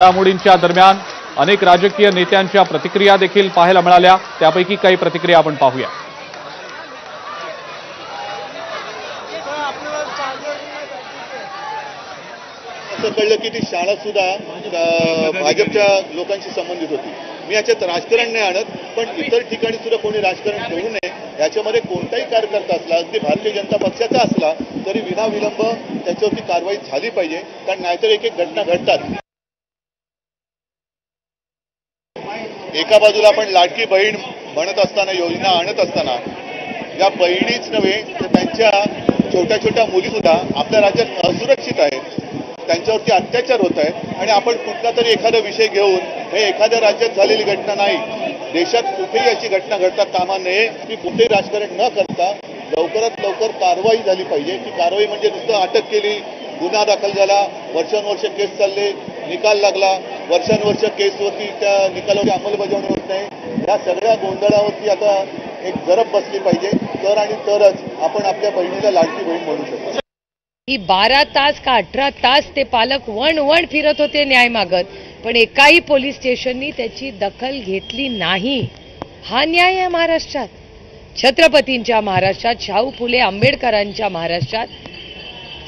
घडामोडींच्या दरम्यान अनेक राजकीय नेत्यांच्या प्रतिक्रिया देखील पाहायला मिळाल्या। त्यापैकी काही प्रतिक्रिया आपण पाहूया। असं कळलं की ती शाळा सुद्धा भाजपच्या लोकांशी संबंधित होती। मी याच्यात राजकारण नाही आणत, पण इतर ठिकाणी सुद्धा कोणी राजकारण करू नये। याच्यामध्ये कोणताही कार्यकर्ता असला, अगदी भारतीय जनता पक्षाचा असला तरी विनाविलंब त्याच्यावरती कारवाई झाली पाहिजे, कारण नाहीतर एक एक घटना घडतात। एका बाजूला आपण लाडकी बहीण म्हणत असताना, योजना आणत असताना, या बहिणीच नव्हे तर त्यांच्या छोट्या छोट्या मुली सुद्धा आपल्या राज्यात असुरक्षित आहेत, त्यांच्यावरती अत्याचार होत आहे। आणि आपण कुठला तरी एखादा विषय घेऊन हे एखाद्या राज्यात झालेली घटना नाही, देशात कुठेही अशी घटना घडता कामा नये। की कुठेही राजकारण न करता लवकरात लवकर कारवाई झाली पाहिजे। की कारवाई म्हणजे नुसतं अटक केली, गुन्हा दाखल झाला, वर्षानुवर्ष केस चालले, निकाल लागला, वर्षानुवर्ष केसवरती त्या निकालावरती अंमलबजावणी होत नाही। या सगळ्या गोंधळावरती आता एक जरब बसली पाहिजे, तर आणि तरच आपण आपल्या बहिणीला लाडकी बहीण म्हणू शकतो। ही 12 तास का 18 तास ते पालक वण फिरत होते न्याय मागत, पण एकाही पोलीस स्टेशननी त्याची दखल घेतली नाही। हा न्याय आहे महाराष्ट्रात, छत्रपतींच्या महाराष्ट्रात, शाहू फुले आंबेडकरांच्या महाराष्ट्रात,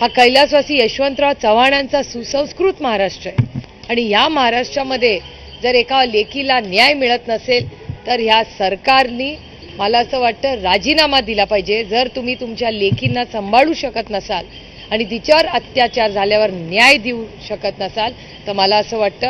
हा कैलासवासी यशवंतराव चव्हाणांचा सुसंस्कृत महाराष्ट्र आहे। आणि या महाराष्ट्रामध्ये जर एका लेकीला न्याय मिळत नसेल तर ह्या सरकारनी मला असं वाटतं राजीनामा दिला पाहिजे। जर तुम्ही तुमच्या लेकींना सांभाळू शकत नसाल आणि तिच्यावर अत्याचार झाल्यावर न्याय देऊ शकत नसाल तर मला असं वाटतं